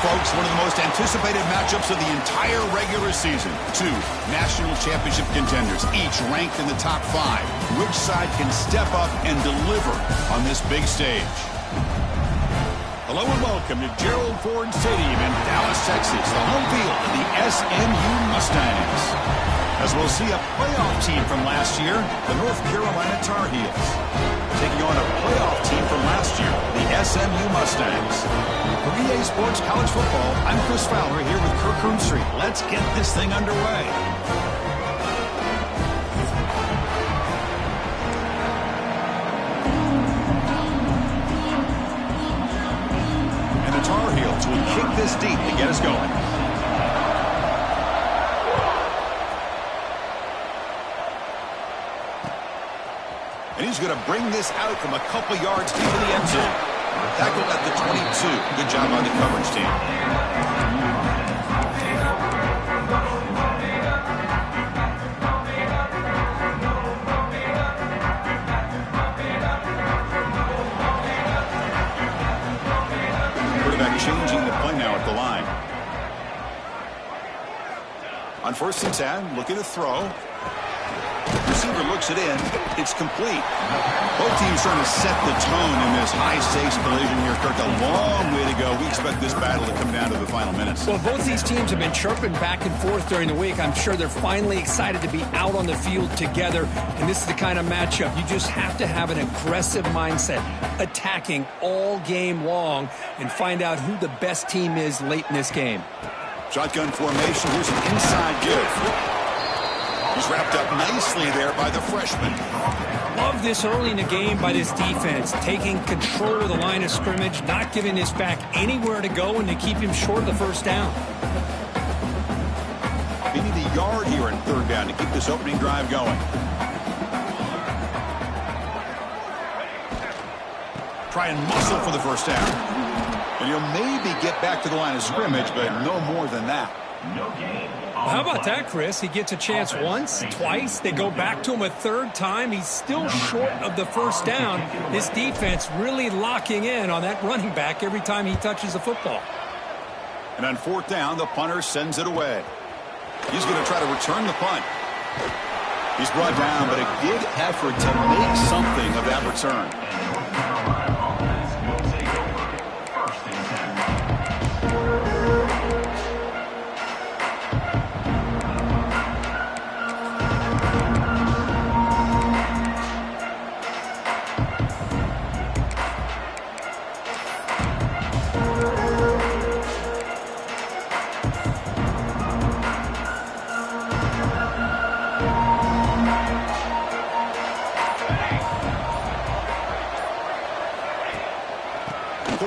folks, one of the most anticipated matchups of the entire regular season. Two national championship contenders, each ranked in the top 5. Which side can step up and deliver on this big stage? Hello and welcome to Gerald Ford Stadium in Dallas, Texas, the home field of the SMU Mustangs. As we'll see a playoff team from last year, the North Carolina Tar Heels, taking on a playoff team from last year, the SMU Mustangs. For EA Sports College Football, I'm Chris Fowler here with Kirk Roomstreet. Let's get this thing underway. And the Tar Heels will kick this deep to get us going. And he's going to bring this out from a couple yards deep in the end zone. Tackled at the 22. Good job on the coverage team. Quarterback changing the play now at the line. On 1st and 10, looking to throw. Receiver looks it in. It's complete. Both teams trying to set the tone in this high-stakes collision here, Kirk. A long way to go. We expect this battle to come down to the final minutes. Well, both these teams have been chirping back and forth during the week. I'm sure they're finally excited to be out on the field together. And this is the kind of matchup you just have to have an aggressive mindset, attacking all game long, and find out who the best team is late in this game. Shotgun formation. Here's an inside give. He's wrapped up nicely there by the freshman. Love this early in the game by this defense, taking control of the line of scrimmage, not giving this back anywhere to go, and to keep him short of the first down. They need a yard here in 3rd down to keep this opening drive going. Try and muscle for the first down. And he'll maybe get back to the line of scrimmage, but no more than that. No gain. How about that, Chris? He gets a chance once, twice. They go back to him a 3rd time. He's still short of the first down. This defense really locking in on that running back every time he touches the football. And on 4th down, the punter sends it away. He's going to try to return the punt. He's brought down, but a good effort to make something of that return.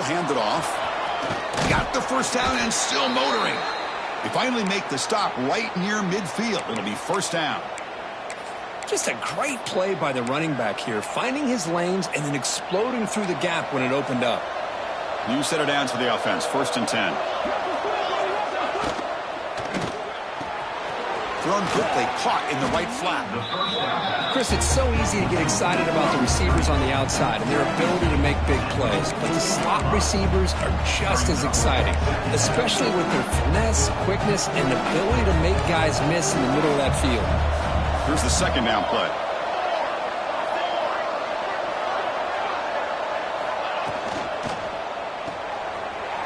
Hand it off. Got the first down and still motoring. They finally make the stop right near midfield. It'll be 1st down. Just a great play by the running back here, finding his lanes and then exploding through the gap when it opened up. New set of downs for the offense. 1st and 10. Thrown quickly, caught in the right flat. Chris, it's so easy to get excited about the receivers on the outside and their ability to make big plays, but the slot receivers are just as exciting, especially with their finesse, quickness, and ability to make guys miss in the middle of that field. Here's the 2nd down play.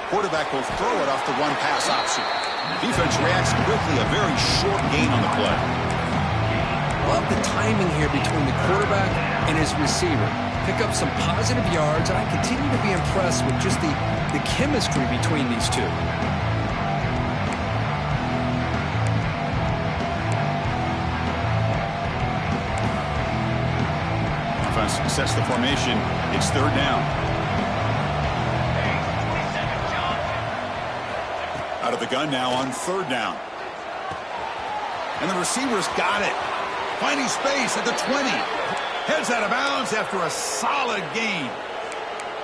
Quarterback will throw it off the run-pass option. Defense reacts quickly, a very short gain on the play. Love the timing here between the quarterback and his receiver. Pick up some positive yards, and I continue to be impressed with just the chemistry between these two. Offense sets the formation. It's 3rd down. Out of the gun now on 3rd down. And the receiver's got it. Finding space at the 20. Heads out of bounds after a solid gain.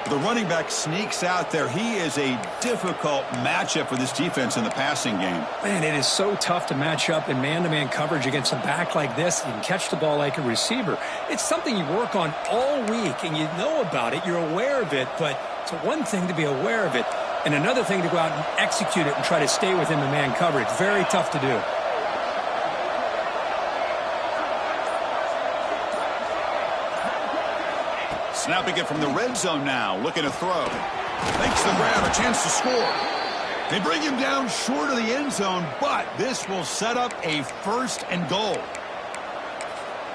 The running back sneaks out there. He is a difficult matchup for this defense in the passing game. Man, it is so tough to match up in man-to-man coverage against a back like this and catch the ball like a receiver. It's something you work on all week, and you know about it. You're aware of it, but it's one thing to be aware of it. And another thing to go out and execute it and try to stay within the man coverage. Very tough to do. Snapping it from the red zone now, looking to throw. Makes the grab, a chance to score. They bring him down short of the end zone, but this will set up a 1st and goal.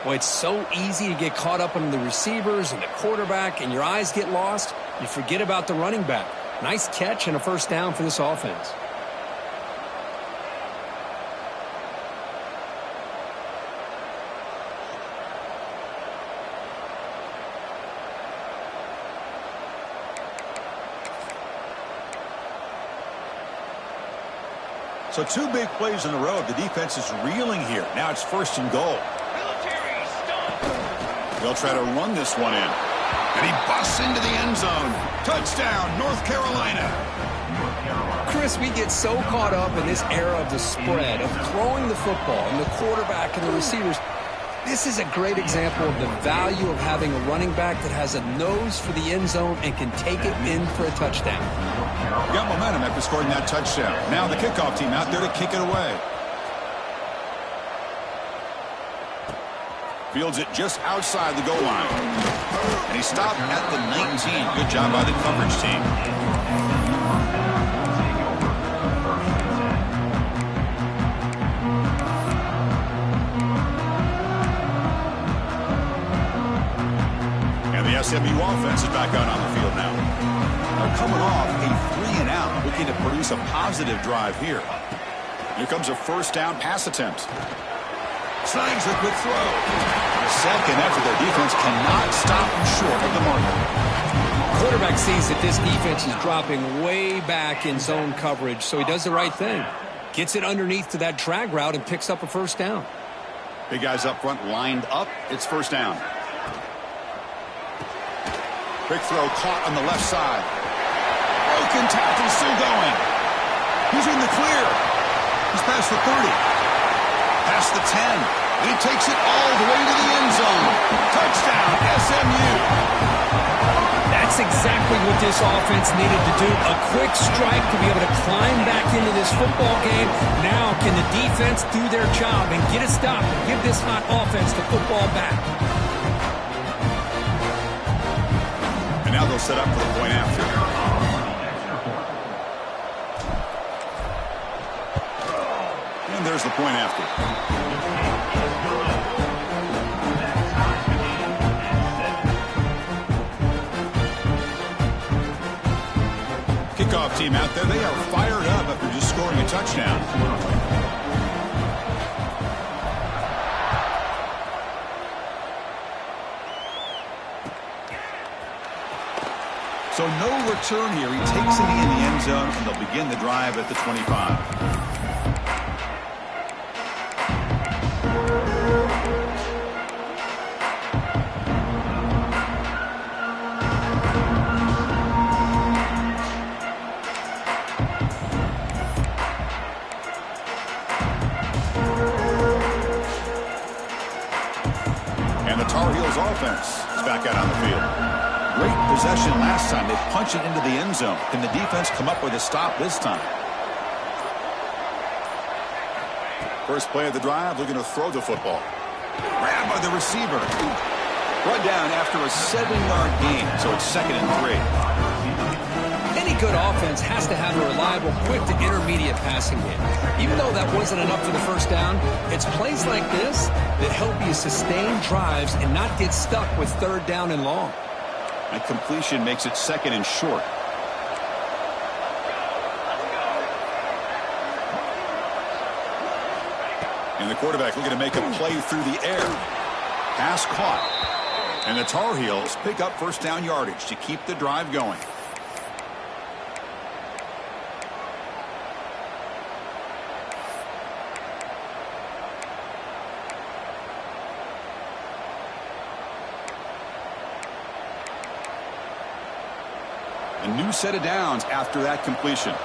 Boy, it's so easy to get caught up on the receivers and the quarterback, and your eyes get lost. You forget about the running back. Nice catch and a 1st down for this offense. So 2 big plays in a row. The defense is reeling here. Now it's 1st and goal. They'll try to run this one in. And he busts into the end zone. Touchdown, North Carolina. Chris, we get so caught up in this era of the spread, of throwing the football, and the quarterback and the receivers. This is a great example of the value of having a running back that has a nose for the end zone and can take it in for a touchdown. Got momentum after scoring that touchdown. Now the kickoff team out there to kick it away. Fields it just outside the goal line. And he stopped at the 19. Good job by the coverage team. And the SMU offense is back out on the field now. They're coming off a 3-and-out, looking to produce a positive drive here. Here comes a 1st down pass attempt. Slangs a quick throw. 2nd after their defense cannot stop him short of the mark. Quarterback sees that this defense is dropping way back in zone coverage, so he does the right thing. Gets it underneath to that drag route and picks up a 1st down. Big guys up front lined up. It's 1st down. Quick throw caught on the left side. Broken tackle still going. He's in the clear. He's past the 30. Past the 10. He takes it all the way to the end zone. Touchdown, SMU. That's exactly what this offense needed to do. A quick strike to be able to climb back into this football game. Now can the defense do their job and get a stop and give this hot offense the football back? And now they'll set up for the point after. And there's the point after. Kickoff team out there. They are fired up after just scoring a touchdown. So no return here. He takes it in the end zone, and they'll begin the drive at the 25. And the Tar Heels offense is back out on the field. Great possession last time. They punch it into the end zone. Can the defense come up with a stop this time? First play of the drive, looking to throw the football. Grabbed by the receiver. Run down after a 7-yard gain, so it's 2nd and 3. Any good offense has to have a reliable, quick to intermediate passing game. Even though that wasn't enough for the 1st down, it's plays like this that help you sustain drives and not get stuck with 3rd down and long. And completion makes it 2nd and short. And the quarterback looking to make a play through the air. Pass caught. And the Tar Heels pick up 1st down yardage to keep the drive going. A new set of downs after that completion.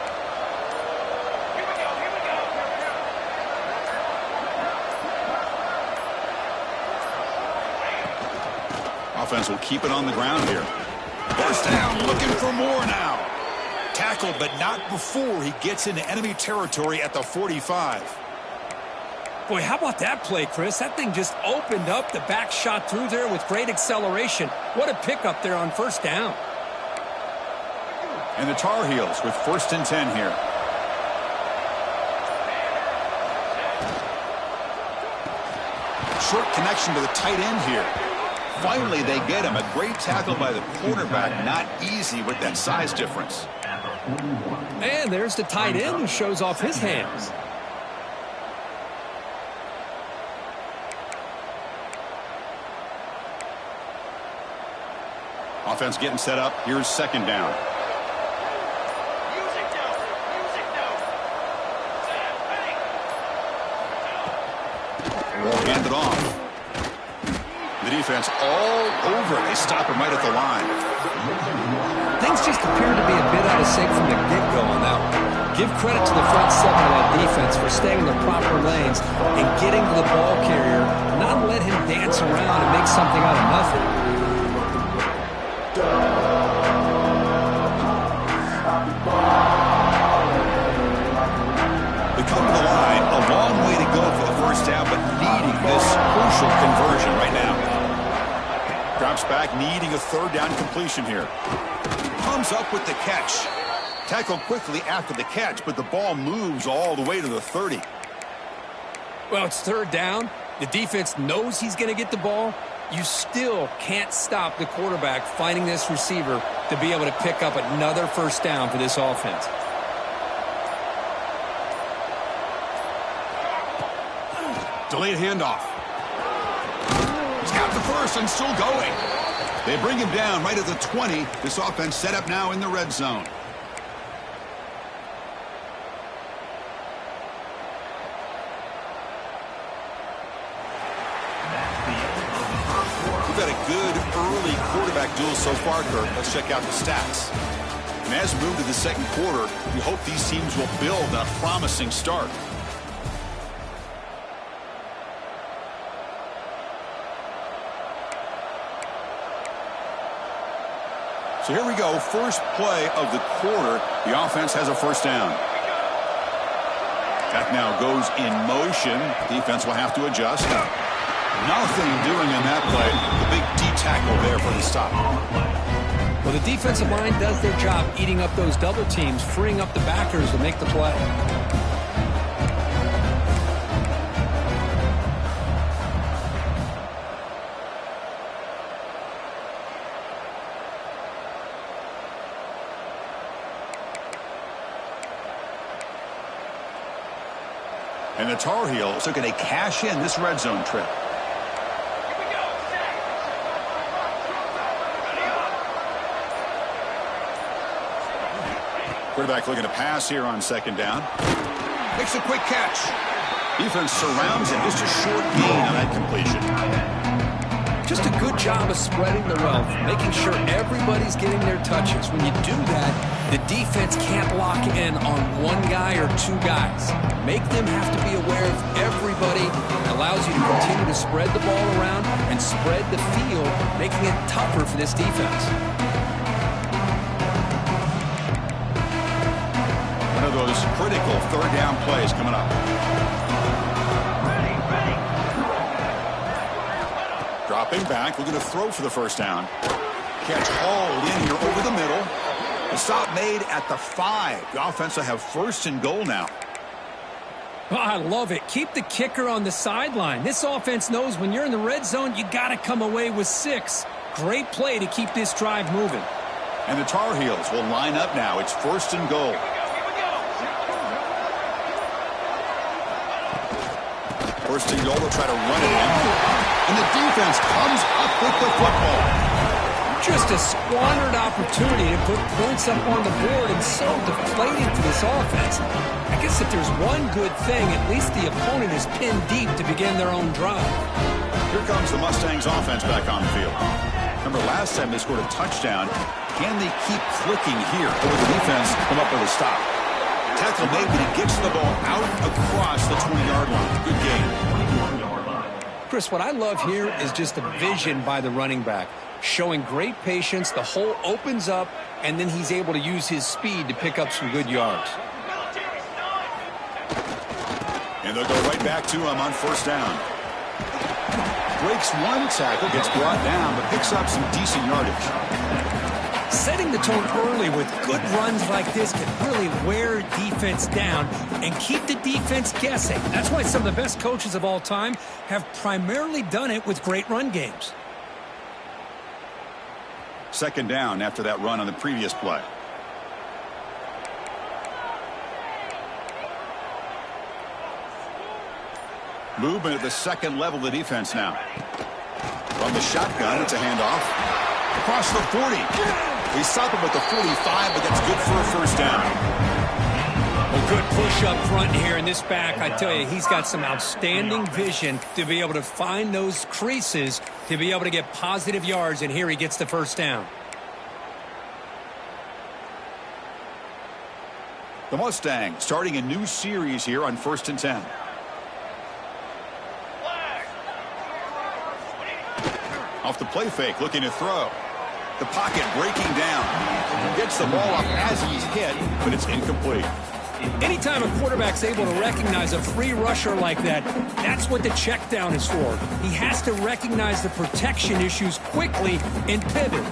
Offense will keep it on the ground here. 1st down, looking for more now. Tackled, but not before he gets into enemy territory at the 45. Boy, how about that play, Chris? That thing just opened up. The back shot through there with great acceleration. What a pickup there on first down. And the Tar Heels with 1st and 10 here. Short connection to the tight end here. Finally, they get him. A great tackle by the quarterback. Not easy with that size difference. And there's the tight end who shows off his hands. Offense getting set up. Here's 2nd down. Hand it off. The defense all over. They stop him right at the line. Things just appear to be a bit out of sync from the get-go on that one. Give credit to the front 7 of that defense for staying in the proper lanes and getting to the ball carrier, not let him dance around and make something out of nothing. We come to the line. A long way to go for the first down, but needing this crucial conversion right now. Drops back, needing a 3rd down completion here. Comes up with the catch. Tackled quickly after the catch, but the ball moves all the way to the 30. Well, it's 3rd down. The defense knows he's going to get the ball. You still can't stop the quarterback finding this receiver to be able to pick up another first down for this offense. Delayed handoff. He's got the first and still going. They bring him down right at the 20. This offense set up now in the red zone. We've had a good early quarterback duel so far, Kirk. Let's check out the stats. And as we move to the 2nd quarter, we hope these teams will build on a promising start. So here we go, first play of the quarter. The offense has a first down. That now goes in motion. Defense will have to adjust. Nothing doing in that play. The big D tackle there for the stop. Well, the defensive line does their job eating up those double teams, freeing up the backers to make the play. And the Tar Heels are going to cash in this red zone trip. Quarterback looking to pass here on 2nd down. Makes a quick catch. Defense surrounds him. Just a short gain on that completion. Just a good job of spreading the wealth, making sure everybody's getting their touches. When you do that, the defense can't lock in on one guy or 2 guys. Make them have to be aware of everybody. It allows you to continue to spread the ball around and spread the field, making it tougher for this defense. One of those critical 3rd down plays coming up. Dropping back, looking to throw for the first down. Catch hauled in here over the middle. The stop made at the 5. The offense will have 1st and goal now. Oh, I love it. Keep the kicker on the sideline. This offense knows when you're in the red zone, you got to come away with 6. Great play to keep this drive moving. And the Tar Heels will line up now. It's 1st and goal. First and goal, they'll try to run it in. And the defense comes up with the football. Just a squandered opportunity to put points up on the board, and so deflating for this offense. I guess if there's one good thing, at least the opponent is pinned deep to begin their own drive. Here comes the Mustangs offense back on the field. Remember last time they scored a touchdown. Can they keep clicking here? Or will the defense come up with a stop? Tackle made, but he gets the ball out across the 20-yard line. Good game. Chris, what I love here is just the vision by the running back. showing great patience. The hole opens up, and then he's able to use his speed to pick up some good yards. And they'll go right back to him on first down. Breaks one tackle, gets brought down, but picks up some decent yardage. Setting the tone early with good runs like this can really wear defense down and keep the defense guessing. That's why some of the best coaches of all time have primarily done it with great run games. Second down after that run on the previous play. Movement at the second level of the defense now. From the shotgun, it's a handoff. Across the 40. They stop him at the 45, but that's good for a first down. A good push up front here in this back. I tell you, he's got some outstanding vision to be able to find those creases, to be able to get positive yards, and here he gets the first down. The Mustangs starting a new series here on 1st and 10. Off the play fake, looking to throw. The pocket breaking down. Gets the ball up as he's hit, but it's incomplete. Anytime a quarterback's able to recognize a free rusher like that, that's what the check down is for. He has to recognize the protection issues quickly and pivot.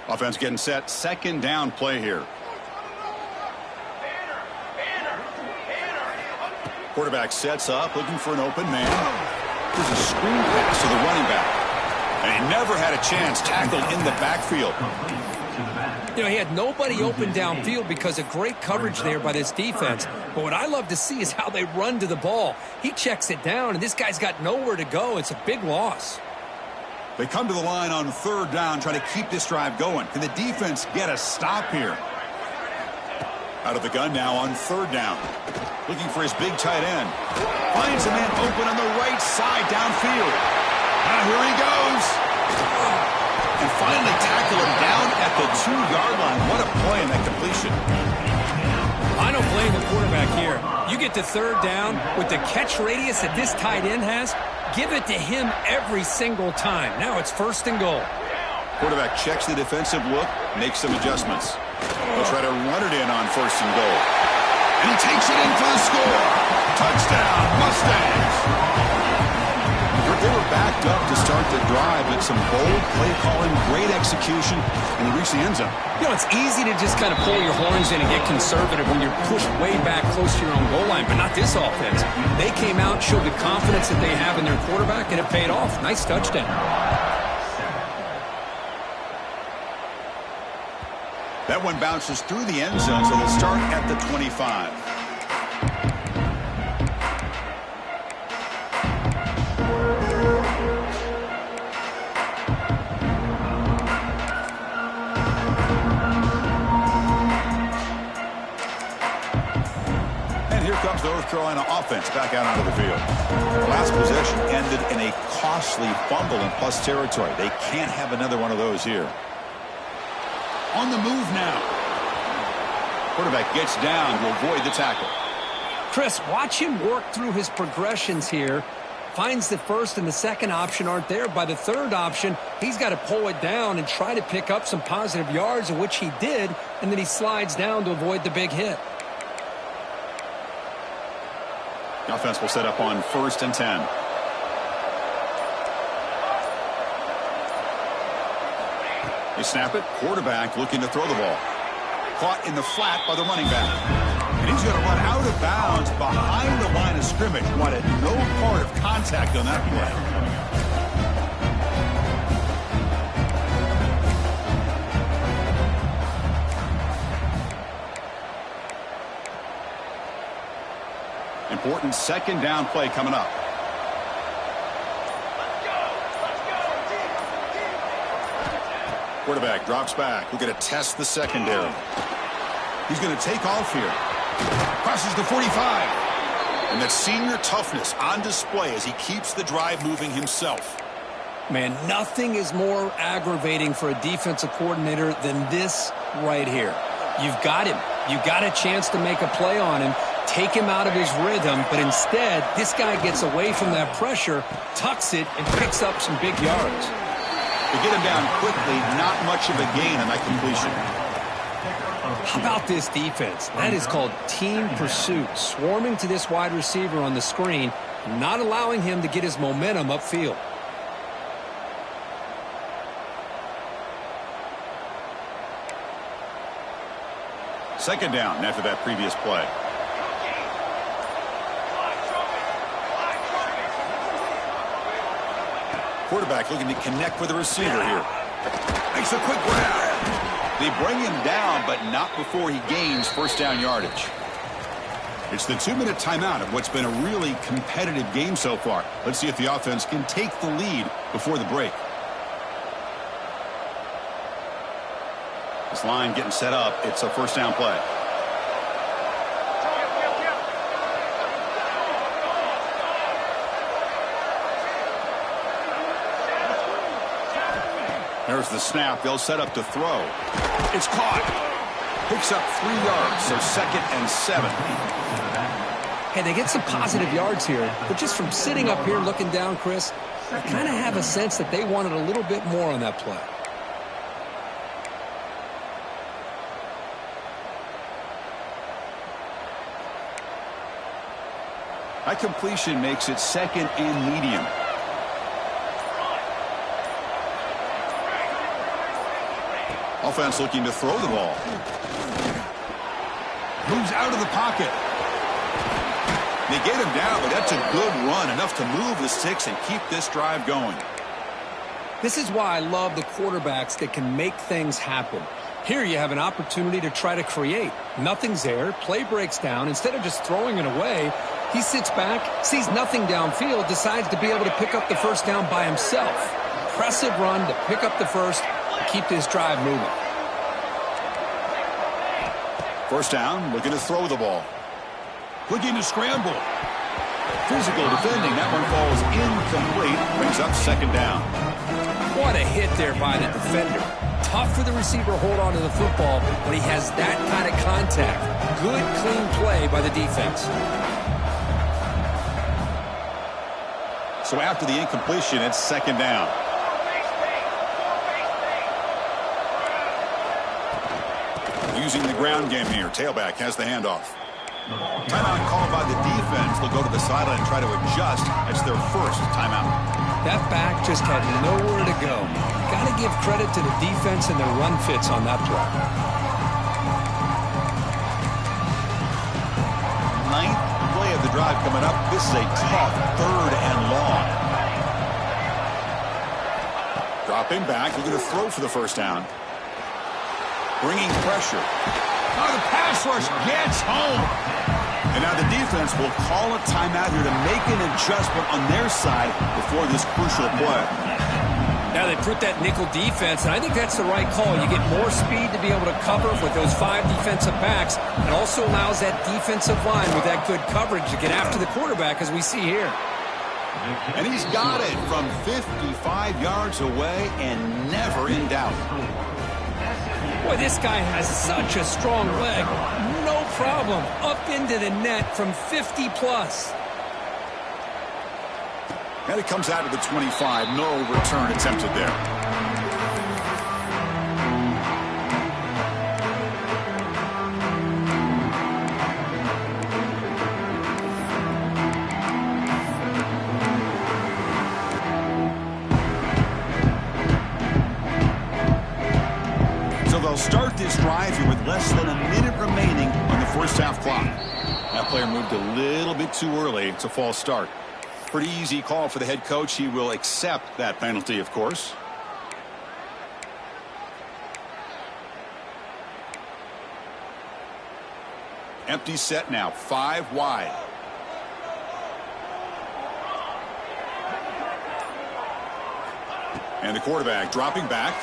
Offense getting set. Second down play here. Quarterback sets up, looking for an open man. There's a screen pass to the running back. And he never had a chance, tackled in the backfield. You know, he had nobody open downfield because of great coverage there by this defense. But what I love to see is how they run to the ball. He checks it down, and this guy's got nowhere to go. It's a big loss. They come to the line on third down, trying to keep this drive going. Can the defense get a stop here? Out of the gun now on third down. Looking for his big tight end. Finds a man open on the right side downfield. Here he goes. And finally tackle him down at the 2-yard line. What a play in that completion. I don't blame the quarterback here. You get to third down with the catch radius that this tight end has, give it to him every single time. Now it's 1st and goal. Quarterback checks the defensive look, makes some adjustments. They'll try to run it in on 1st and goal. And he takes it in for the score. Touchdown, Mustangs. They were backed up to start the drive, but some bold play calling, great execution, and they reached the end zone. You know, it's easy to just kind of pull your horns in and get conservative when you're pushed way back close to your own goal line, but not this offense. They came out, showed the confidence that they have in their quarterback, and it paid off. Nice touchdown. That one bounces through the end zone, so they'll start at the 25. And here comes the North Carolina offense back out onto the field. Last possession ended in a costly fumble in plus territory. They can't have another one of those here. On the move now. Quarterback gets down to avoid the tackle. Chris, watch him work through his progressions here. Finds the first and the second option aren't there. By the third option, he's got to pull it down and try to pick up some positive yards, of which he did, and then he slides down to avoid the big hit. The offense will set up on 1st and 10. They snap it. Quarterback looking to throw the ball. Caught in the flat by the running back. And he's going to run out of bounds behind the line of scrimmage. Wanted no part of contact on that play. Important second down play coming up. Quarterback drops back. We're going to test the secondary. He's going to take off here. Crosses the 45. And that senior toughness on display as he keeps the drive moving himself. Man, nothing is more aggravating for a defensive coordinator than this right here. You've got him. You've got a chance to make a play on him. take him out of his rhythm, but instead, this guy gets away from that pressure, tucks it, and picks up some big yards. To get him down quickly, not much of a gain on that completion. How about this defense? That is called team pursuit, swarming to this wide receiver on the screen, not allowing him to get his momentum upfield. Second down after that previous play. Quarterback looking to connect with the receiver here. Makes a quick grab. They bring him down, but not before he gains first down yardage. It's the 2-minute timeout of what's been a really competitive game so far. Let's see if the offense can take the lead before the break. This line getting set up. It's a first down play. There's the snap. They'll set up to throw. It's caught. Picks up 3 yards, so 2nd and 7. Hey, they get some positive yards here, but just from sitting up here looking down, Chris, I kind of have a sense that they wanted a little bit more on that play. That completion makes it 2nd and medium. Offense looking to throw the ball. Moves out of the pocket. They get him down, but that's a good run, enough to move the sticks and keep this drive going. This is why I love the quarterbacks that can make things happen. Here you have an opportunity to try to create. Nothing's there. Play breaks down. Instead of just throwing it away, he sits back, sees nothing downfield, decides to be able to pick up the first down by himself. Impressive run to pick up the first and keep this drive moving. First down, looking to throw the ball. Looking to scramble. Physical defending. That one falls incomplete. Brings up 2nd down. What a hit there by the defender. Tough for the receiver to hold on to the football when he has that kind of contact. Good, clean play by the defense. So after the incompletion, it's 2nd down. Using the ground game here. Tailback has the handoff. Timeout called by the defense. They'll go to the sideline and try to adjust. It's their first timeout. That back just had nowhere to go. Got to give credit to the defense and their run fits on that play. 9th play of the drive coming up. This is a tough 3rd and long. Dropping back, looking to throw for the first down. Bringing pressure. Oh, the pass rush gets home. And now the defense will call a timeout here to make an adjustment on their side before this crucial play. Now they put that nickel defense, and I think that's the right call. You get more speed to be able to cover with those 5 defensive backs. It also allows that defensive line with that good coverage to get after the quarterback, as we see here. And he's got it from 55 yards away and never in doubt. Boy, this guy has such a strong leg. No problem. Up into the net from 50 plus. And it comes out of the 25. No return attempted there. They'll start this drive here with less than a minute remaining on the first half clock. That player moved a little bit too early. It's a false start. Pretty easy call for the head coach. He will accept that penalty, of course. Empty set now, 5 wide. And the quarterback dropping back.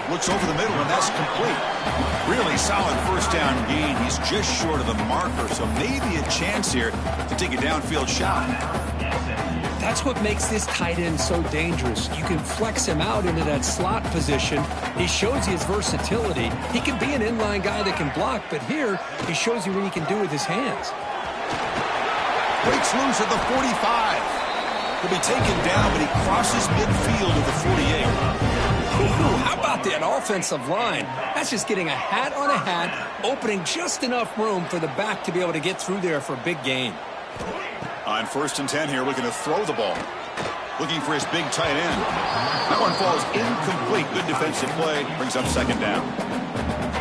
Looks over the middle, and that's complete. Really solid first down gain. He's just short of the marker, so maybe a chance here to take a downfield shot. That's what makes this tight end so dangerous. You can flex him out into that slot position. He shows you his versatility. He can be an inline guy that can block, but here he shows you what he can do with his hands. Breaks loose at the 45. He'll be taken down, but he crosses midfield at the 48. Ooh, how about that offensive line? That's just getting a hat on a hat, opening just enough room for the back to be able to get through there for a big gain. On 1st and 10 here, looking to throw the ball. Looking for his big tight end. That one falls incomplete. Good defensive play. Brings up 2nd down.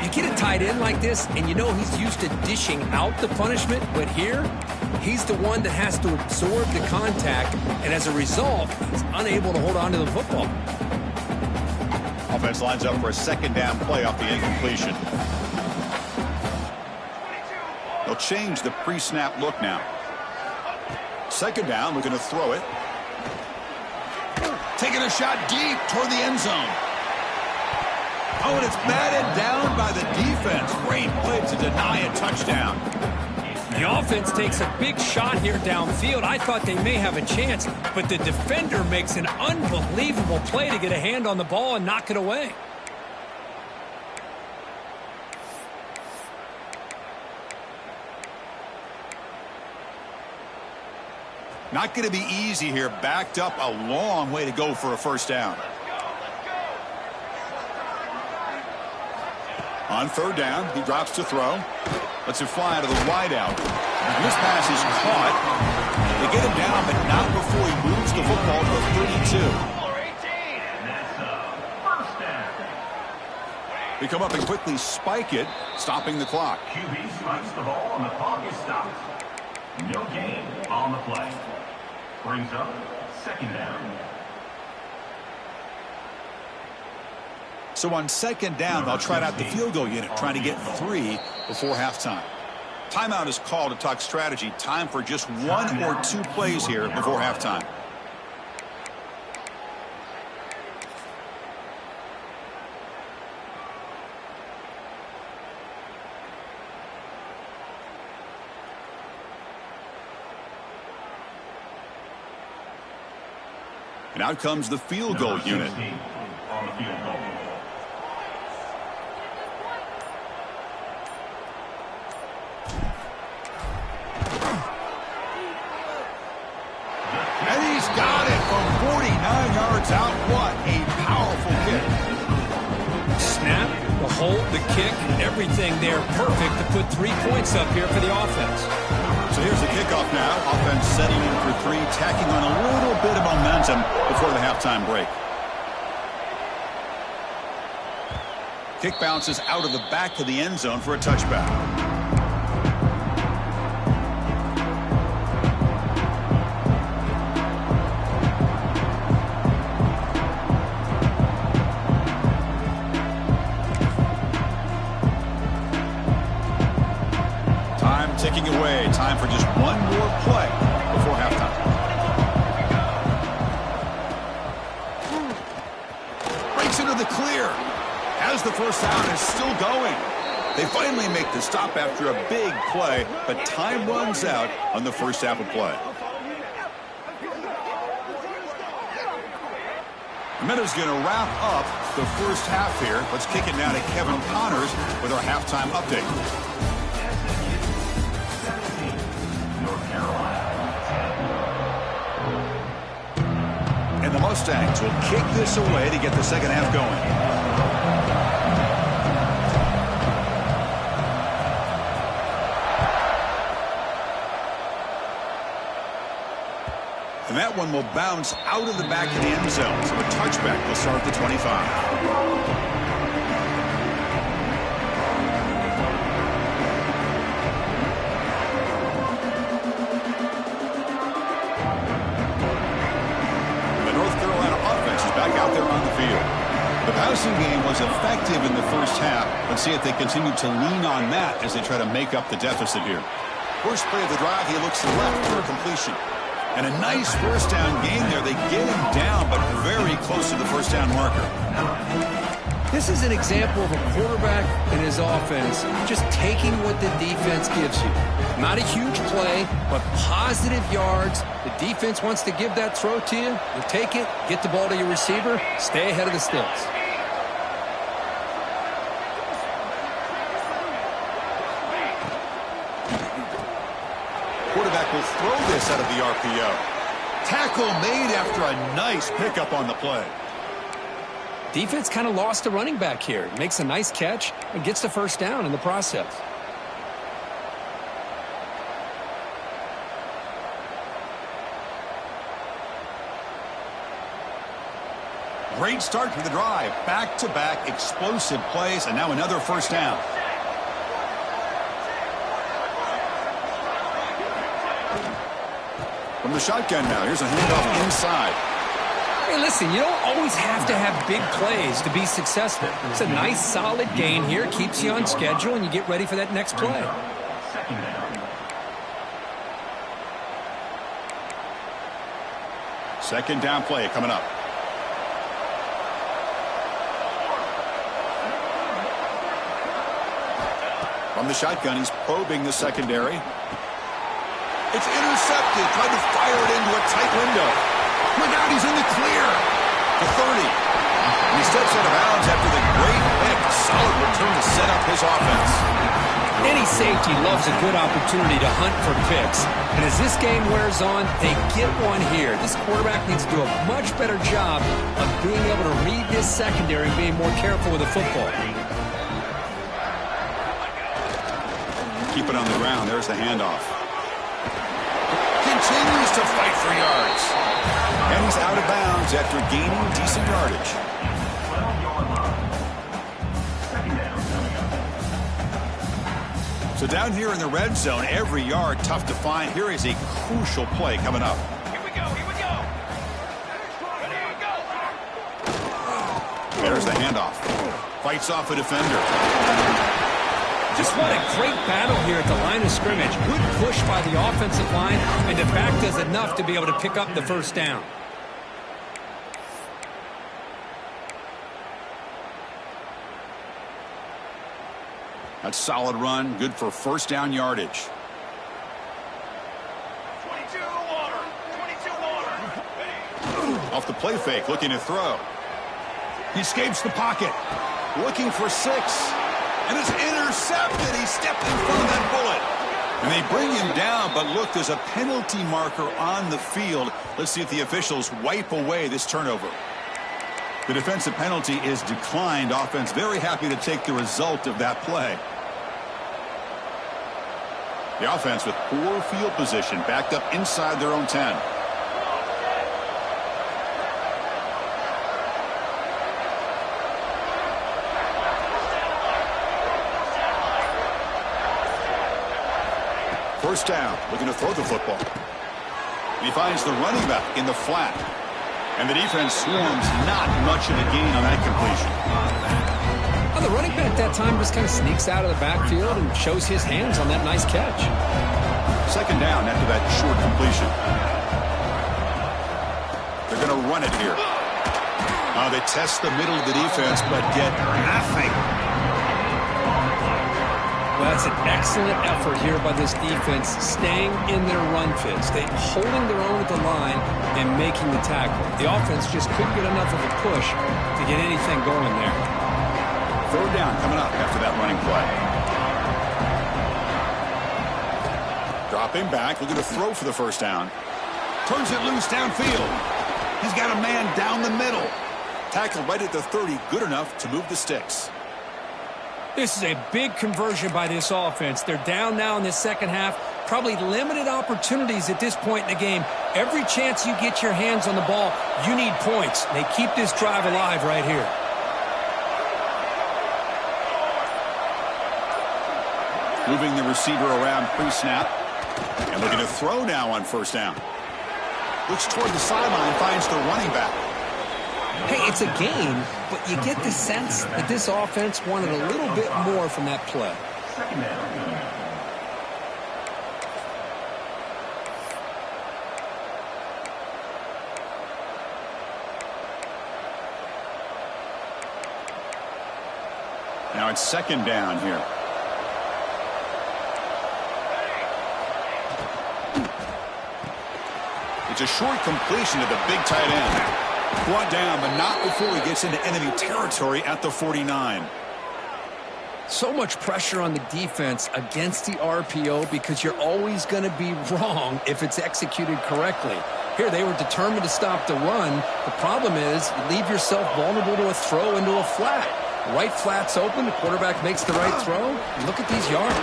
You get a tight end like this, and you know he's used to dishing out the punishment, but here, he's the one that has to absorb the contact, and as a result, he's unable to hold on to the football. Offense lines up for a 2nd down play off the incompletion. They'll change the pre-snap look now. 2nd down, looking to throw it. Taking a shot deep toward the end zone. Oh, and it's batted down by the defense. Great play to deny a touchdown. The offense takes a big shot here downfield. I thought they may have a chance, but the defender makes an unbelievable play to get a hand on the ball and knock it away. Not going to be easy here. Backed up a long way to go for a 1st down. On 3rd down, he drops to throw. Lets it fly to the wideout. This pass is caught. They get him down, but not before he moves the football to the 32. They come up and quickly spike it, stopping the clock. QB spikes the ball, and the clock is stopped. No gain on the play. Brings up 2nd down. So on 2nd down, they'll try out the field goal unit, trying to get 3 before halftime. Timeout is called to talk strategy. Time for just 1 or 2 plays here before halftime. And out comes the field goal unit. On the field goal. And he's got it from 49 yards out. What a powerful kick. Snap, the hold, the kick, everything there perfect to put 3 points up here for the offense. So here's the kickoff now. Offense setting in for 3, tacking on a little bit of momentum before the halftime break. Kick bounces out of the back of the end zone for a touchback. Ticking away. Time for just 1 more play before halftime. Breaks into the clear. As the 1st down is still going. They finally make the stop after a big play, but time runs out on the 1st half of play. The minute's going to wrap up the 1st half here. Let's kick it now to Kevin Connors with our halftime update. And the Mustangs will kick this away to get the 2nd half going. And that one will bounce out of the back of the end zone. So a touchback will start at the 25. Out there on the field. The passing game was effective in the 1st half. Let's see if they continue to lean on that as they try to make up the deficit here. First play of the drive, he looks left for a completion. And a nice 1st down gain there. They get him down, but very close to the 1st down marker. This is an example of a quarterback and his offense just taking what the defense gives you. Not a huge play, but positive yards. The defense wants to give that throw to you. You take it, get the ball to your receiver, stay ahead of the sticks. Quarterback will throw this out of the RPO. Tackle made after a nice pickup on the play. Defense kind of lost a running back here. Makes a nice catch and gets the first down in the process. Great start to the drive. Back-to-back explosive plays, and now another first down. From the shotgun now, here's a handoff inside. Hey, listen, you don't always have to have big plays to be successful. It's a nice, solid gain here. Keeps you on schedule, and you get ready for that next play. Second down play coming up. From the shotgun, he's probing the secondary. It's intercepted. Tried to fire it into a tight window. Look out, he's in the clear. The 30. And he steps out of bounds after the great pick. Solid return to set up his offense. Any safety loves a good opportunity to hunt for picks. And as this game wears on, they get one here. This quarterback needs to do a much better job of being able to read this secondary and being more careful with the football. Keep it on the ground. There's the handoff. Continues to fight for yards. And he's out of bounds after gaining decent yardage. So down here in the red zone, every yard tough to find. Here is a crucial play coming up. Here we go, here we go. Ready to go. There's the handoff. Fights off a defender. Just what a great battle here at the line of scrimmage. Good push by the offensive line, and the back does enough to be able to pick up the first down. That's a solid run, good for first down yardage. 22 water. 22 water. Ready. Off the play fake, looking to throw. He escapes the pocket, looking for 6. And it's intercepted. He stepped in front of that bullet. And they bring him down, but look, there's a penalty marker on the field. Let's see if the officials wipe away this turnover. The defensive penalty is declined. Offense very happy to take the result of that play. The offense with poor field position, backed up inside their own 10. First down, looking to throw the football. He finds the running back in the flat. And the defense swarms, not much of a gain on that completion. Well, the running back that time just kind of sneaks out of the backfield and shows his hands on that nice catch. Second down after that short completion. They're going to run it here. They test the middle of the defense, but get nothing. Well, that's an excellent effort here by this defense, staying in their run fits. They holding their own at the line and making the tackle. The offense just couldn't get enough of a push to get anything going there. Third down coming up after that running play. Dropping back, looking to throw for the first down. Turns it loose downfield. He's got a man down the middle. Tackle right at the 30, good enough to move the sticks. This is a big conversion by this offense. They're down now in the second half. Probably limited opportunities at this point in the game. Every chance you get your hands on the ball, you need points. They keep this drive alive right here. Moving the receiver around pre-snap. And looking to throw now on first down. Looks toward the sideline, finds the running back. Hey, it's a game, but you get the sense that this offense wanted a little bit more from that play. Second down. Now it's second down here. It's a short completion to the big tight end. Brought down, but not before he gets into enemy territory at the 49. So much pressure on the defense against the RPO because you're always going to be wrong if it's executed correctly. Here, they were determined to stop the run. The problem is you leave yourself vulnerable to a throw into a flat. Right flat's open. The quarterback makes the right throw. And look at these yards.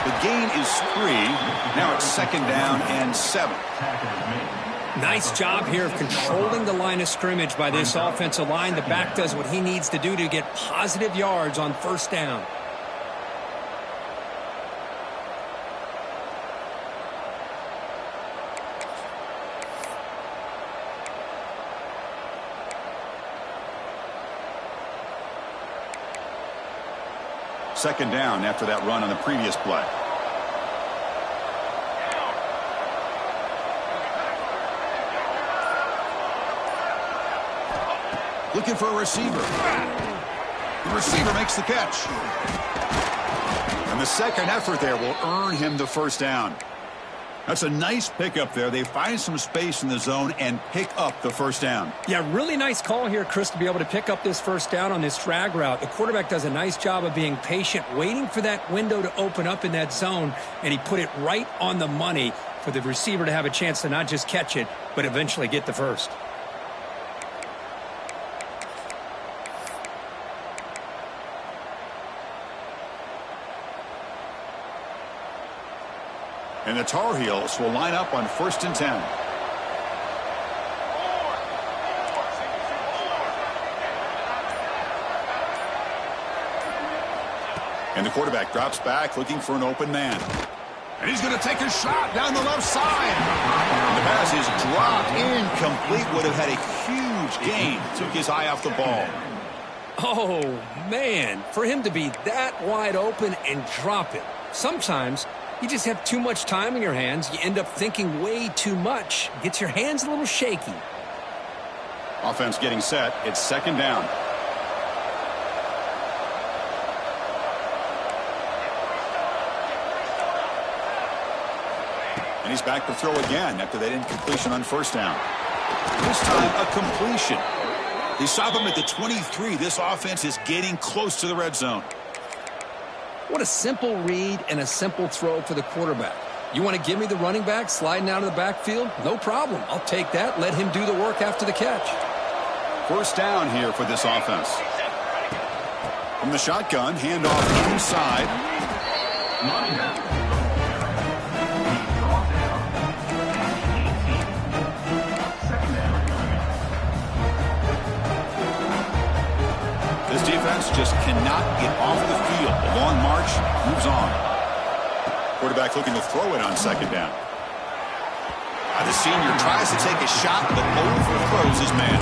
The gain is 3. Now it's second down and 7. Nice job here of controlling the line of scrimmage by this offensive line. The back does what he needs to do to get positive yards on first down. Second down after that run on the previous play. Looking for a receiver. The receiver makes the catch. And the second effort there will earn him the first down. That's a nice pickup there. They find some space in the zone and pick up the first down. Yeah, really nice call here, Chris, to be able to pick up this first down on this drag route. The quarterback does a nice job of being patient, waiting for that window to open up in that zone, and he put it right on the money for the receiver to have a chance to not just catch it, but eventually get the first. And the Tar Heels will line up on 1st and 10. And the quarterback drops back looking for an open man. And he's going to take a shot down the left side. And the pass is dropped incomplete. Would have had a huge gain. Took his eye off the ball. Oh, man. For him to be that wide open and drop it. Sometimes you just have too much time in your hands. You end up thinking way too much. Gets your hands a little shaky. Offense getting set. It's second down. And he's back to throw again after that incompletion on first down. This time a completion. They stop him at the 23. This offense is getting close to the red zone. What a simple read and a simple throw for the quarterback. You want to give me the running back sliding out of the backfield? No problem. I'll take that. Let him do the work after the catch. First down here for this offense. From the shotgun, handoff inside. This defense just cannot get off the field. The long march moves on. Quarterback looking to throw it on second down. The senior tries to take a shot, but overthrows his man.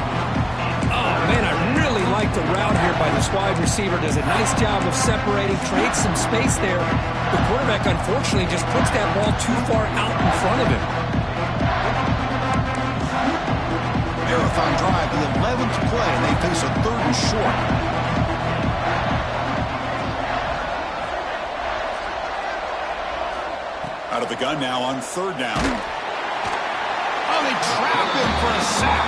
Oh, man, I really like the route here by this wide receiver. Does a nice job of separating, creates some space there. The quarterback, unfortunately, just puts that ball too far out in front of him. Marathon drive, the 11th play, and they face a 3rd and short. Out of the gun now on 3rd down. Oh, they trap him for a sack.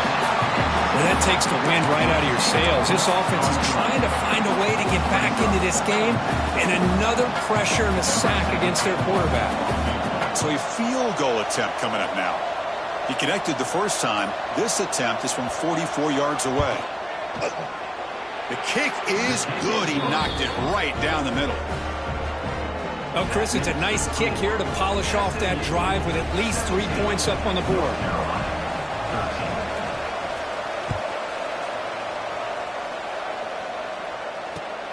Well, that takes the wind right out of your sails. This offense is trying to find a way to get back into this game, and another pressure and a sack against their quarterback. So a field goal attempt coming up now. He connected the first time. This attempt is from 44 yards away. The kick is good. He knocked it right down the middle. Oh, Chris, it's a nice kick here to polish off that drive with at least 3 points up on the board.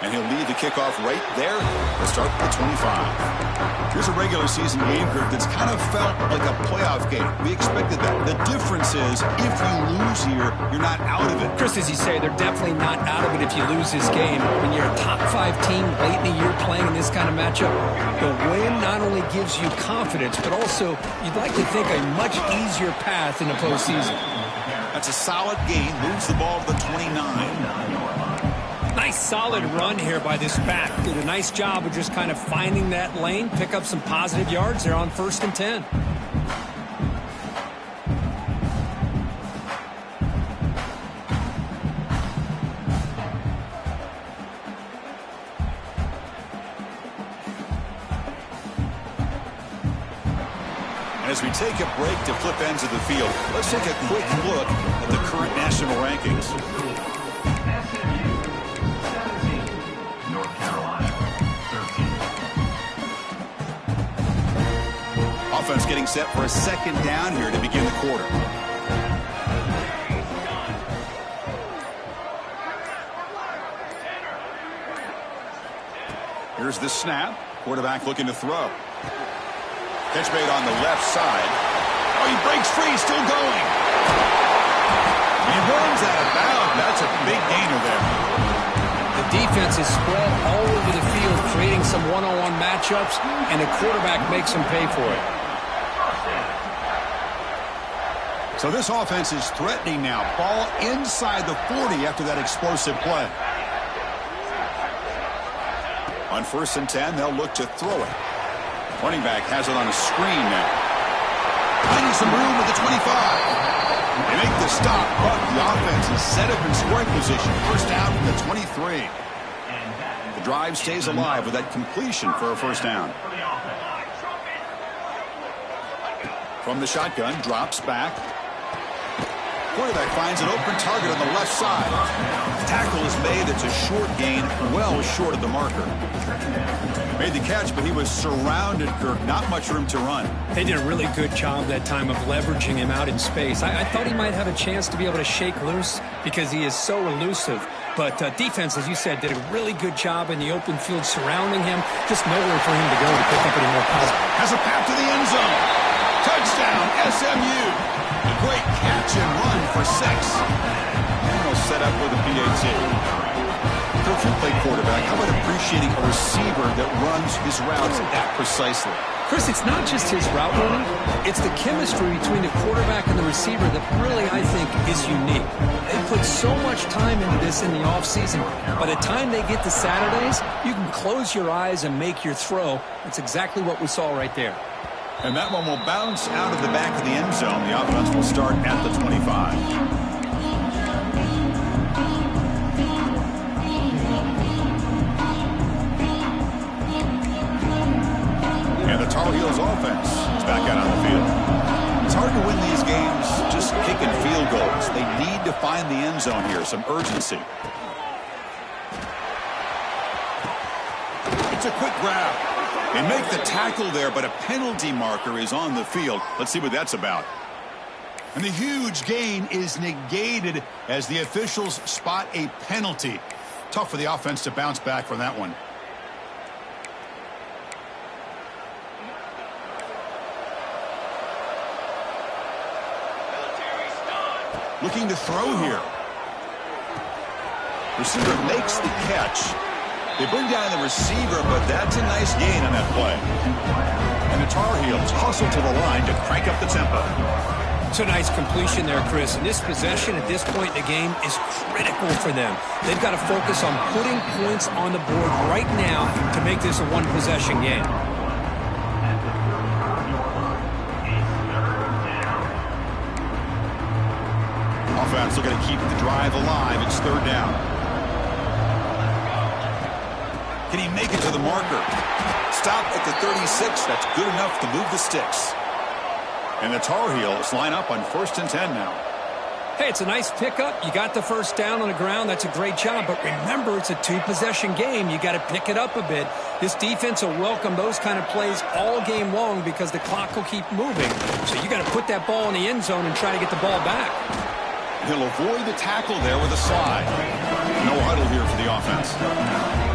And he'll lead the kickoff right there to start the 25. Here's a regular season game group that's kind of felt like a playoff game. We expected that. The difference is if you lose here, you're not out of it. Chris, as you say, they're definitely not out of it if you lose this game. When you're a top 5 team late in the year playing in this kind of matchup, the win not only gives you confidence, but also you'd like to think a much easier path in the postseason. That's a solid gain. Moves the ball to the 29. Nice solid run here by this back. Did a nice job of just kind of finding that lane, pick up some positive yards there on 1st and 10. As we take a break to flip ends of the field, let's take a quick look at the current national rankings. SMU, 17. North Carolina, 13. Offense getting set for a second down here to begin the quarter. Here's the snap. Quarterback looking to throw. Catch made on the left side. Oh, he breaks free, still going. He runs out of bounds. That's a big gainer there. The defense is spread all over the field, creating some one-on-one matchups, and the quarterback makes them pay for it. So this offense is threatening now. Ball inside the 40 after that explosive play. On 1st and 10, they'll look to throw it. Running back has it on a screen now. Finding some room at the 25. They make the stop, but the offense is set up in scoring position. First down from the 23. The drive stays alive with that completion for a first down. From the shotgun, drops back. Quarterback finds an open target on the left side. The tackle is made. It's a short gain, well short of the marker. Made the catch, but he was surrounded, Kirk. Not much room to run. They did a really good job that time of leveraging him out in space. I thought he might have a chance to be able to shake loose because he is so elusive. But defense, as you said, did a really good job in the open field surrounding him. Just nowhere for him to go to pick up any more positive. Has a path to the end zone. Touchdown, SMU. A great catch and run for 6. And they'll set up with a PAT. Coach, you play quarterback. How about appreciating a receiver that runs his routes that precisely? Chris, it's not just his route running. It's the chemistry between the quarterback and the receiver that really, I think, is unique. They put so much time into this in the offseason. By the time they get to Saturdays, you can close your eyes and make your throw. That's exactly what we saw right there. And that one will bounce out of the back of the end zone. The offense will start at the 25. And the Tar Heels offense is back out on the field. It's hard to win these games just kicking field goals. They need to find the end zone here, some urgency. It's a quick grab. They make the tackle there, but a penalty marker is on the field. Let's see what that's about. And the huge gain is negated as the officials spot a penalty. Tough for the offense to bounce back from that one. Looking to throw here. Receiver makes the catch. They bring down the receiver, but that's a nice gain on that play. And the Tar Heels hustle to the line to crank up the tempo. It's a nice completion there, Chris. And this possession at this point in the game is critical for them. They've got to focus on putting points on the board right now to make this a one-possession game. Offense looking to keep the drive alive. It's 3rd down. Can he make it to the marker? Stop at the 36. That's good enough to move the sticks. And the Tar Heels line up on 1st and 10 now. Hey, it's a nice pickup. You got the first down on the ground. That's a great job. But remember, it's a 2-possession game. You got to pick it up a bit. This defense will welcome those kind of plays all game long because the clock will keep moving. So you got to put that ball in the end zone and try to get the ball back. He'll avoid the tackle there with a slide. No huddle here for the offense.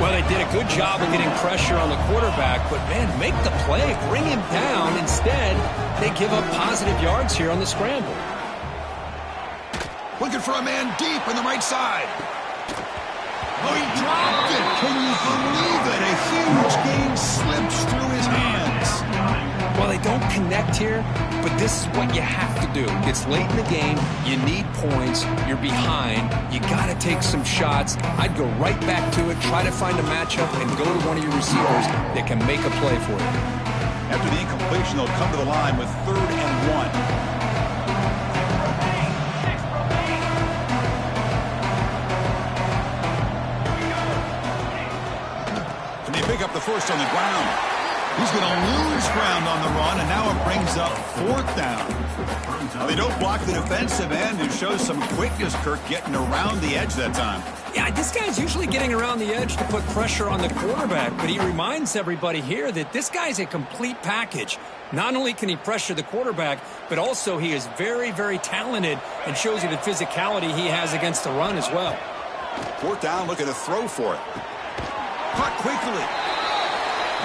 Well, they did a good job of getting pressure on the quarterback, but, man, make the play. Bring him down. Instead, they give up positive yards here on the scramble. Looking for a man deep on the right side. Oh, he dropped it. Can you believe it? A huge gain slips through his hands. Well, they don't connect here, but this is what you have to do. It's late in the game. You need points. You're behind. You got to take some shots. I'd go right back to it, try to find a matchup, and go to one of your receivers that can make a play for you. After the incompletion, they'll come to the line with 3rd and 1. Pick up the first on the ground. He's going to lose ground on the run, and now it brings up 4th down. Now, they don't block the defensive end, who shows some quickness, Kirk, getting around the edge that time. Yeah, this guy's usually getting around the edge to put pressure on the quarterback, but he reminds everybody here that this guy's a complete package. Not only can he pressure the quarterback, but also he is very, very talented and shows you the physicality he has against the run as well. 4th down, looking to throw for it. Caught quickly.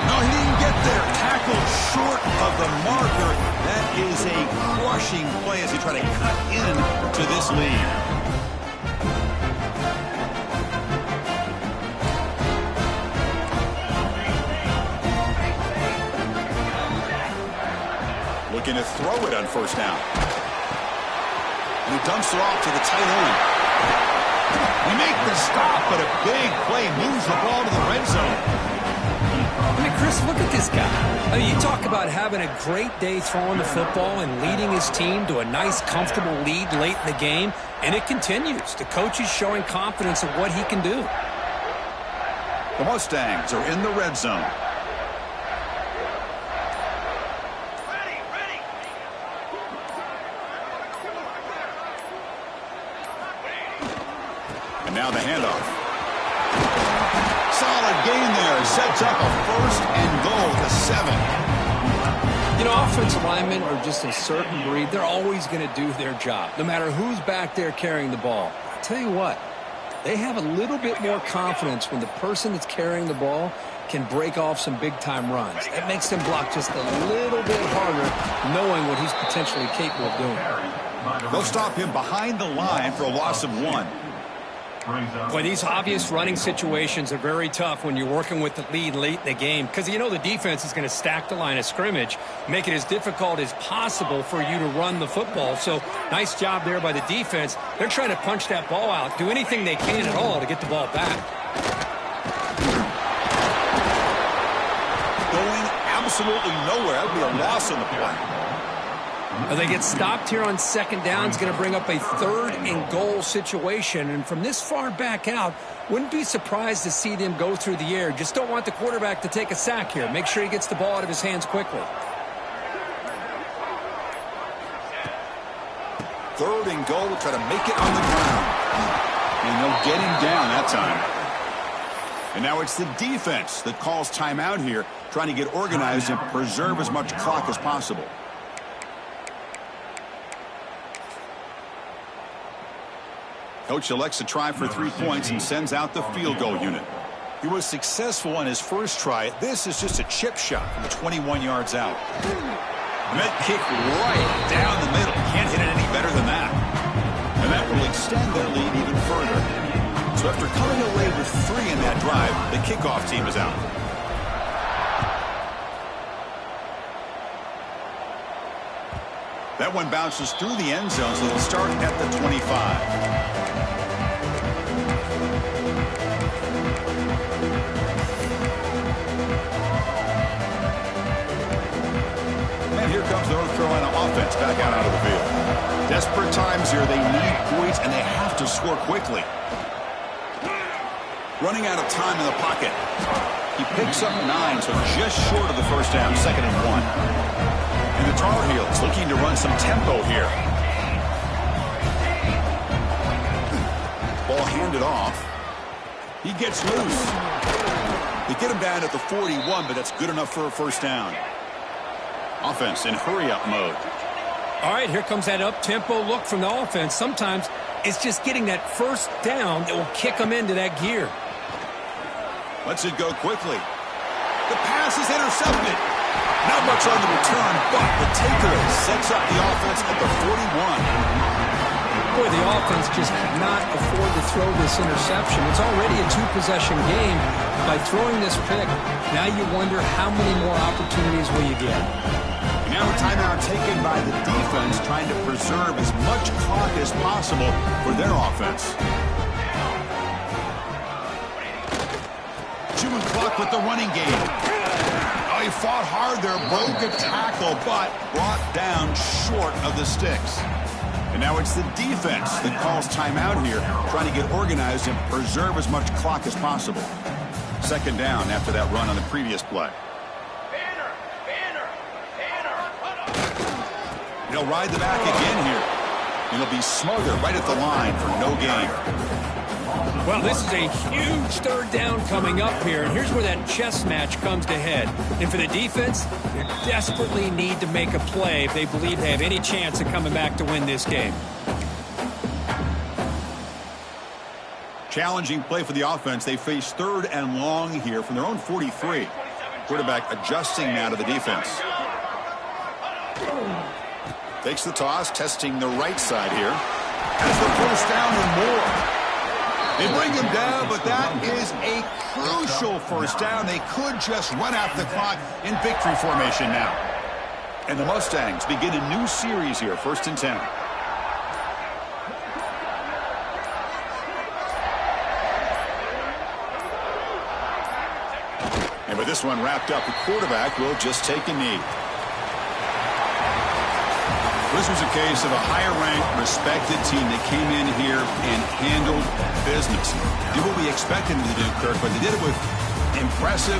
No, he didn't get there. Tackled short of the marker. That is a crushing play as he tried to cut into this lead. Looking to throw it on 1st down. And he dumps it off to the tight end. They make the stop, but a big play moves the ball to the red zone. I mean, Chris, look at this guy. I mean, you talk about having a great day throwing the football and leading his team to a nice, comfortable lead late in the game, and it continues. The coach is showing confidence of what he can do. The Mustangs are in the red zone. And now the handoff. Solid gain there. Sets up a 1st and goal to 7. You know, offensive linemen are just a certain breed. They're always going to do their job, no matter who's back there carrying the ball. I'll tell you what, they have a little bit more confidence when the person that's carrying the ball can break off some big-time runs. That makes them block just a little bit harder, knowing what he's potentially capable of doing. They'll stop him behind the line for a loss of 1. Boy, these obvious running situations are very tough when you're working with the lead late in the game, because you know the defense is going to stack the line of scrimmage, make it as difficult as possible for you to run the football. So nice job there by the defense. They're trying to punch that ball out, do anything they can at all to get the ball back. Going absolutely nowhere. That would be a loss on the play. They get stopped here on 2nd down. It's going to bring up a 3rd and goal situation. And from this far back out, wouldn't be surprised to see them go through the air. Just don't want the quarterback to take a sack here. Make sure he gets the ball out of his hands quickly. 3rd and goal. Try to make it on the ground. And they'll get him down that time. And now it's the defense that calls timeout here, trying to get organized and preserve as much clock as possible. Coach elects to try for 3 points and sends out the field goal unit. He was successful on his first try. This is just a chip shot from 21 yards out. Met kick right down the middle. Can't hit it any better than that. And that will extend their lead even further. So after coming away with 3 in that drive, the kickoff team is out. That one bounces through the end zone, so they'll start at the 25. Here comes the North Carolina offense back out onto the field. Desperate times here. They need points, and they have to score quickly. Running out of time in the pocket. He picks up 9, so just short of the 1st down, 2nd and 1. And the Tar Heels looking to run some tempo here. Ball handed off. He gets loose. They get him down at the 41, but that's good enough for a 1st down. Offense in hurry-up mode. All right, here comes that up-tempo look from the offense. Sometimes it's just getting that 1st down that will kick them into that gear. Lets it go quickly. The pass is intercepted. Not much on the return, but the takeaway sets up the offense at the 41. Boy, the offense just cannot afford to throw this interception. It's already a 2-possession game. By throwing this pick, now you wonder how many more opportunities will you get. Now a timeout taken by the defense, trying to preserve as much clock as possible for their offense. Chewing clock with the running game. Oh, he fought hard there, broke a tackle, but brought down short of the sticks. And now it's the defense that calls timeout here, trying to get organized and preserve as much clock as possible. Second down after that run on the previous play. He'll ride the back again here. And he'll be smothered right at the line for no gain. Well, this is a huge third down coming up here, and here's where that chess match comes to head. And for the defense, they desperately need to make a play if they believe they have any chance of coming back to win this game. Challenging play for the offense. They face third and long here from their own 43. Quarterback adjusting now to the defense. Takes the toss, testing the right side here. Has the first down and more. They bring him down, but that is a crucial first down. They could just run out the clock in victory formation now. And the Mustangs begin a new series here, 1st and 10. And with this one wrapped up, the quarterback will just take a knee. This was a case of a higher-ranked, respected team that came in here and handled business. Did what we expected them to do, Kirk, but they did it with impressive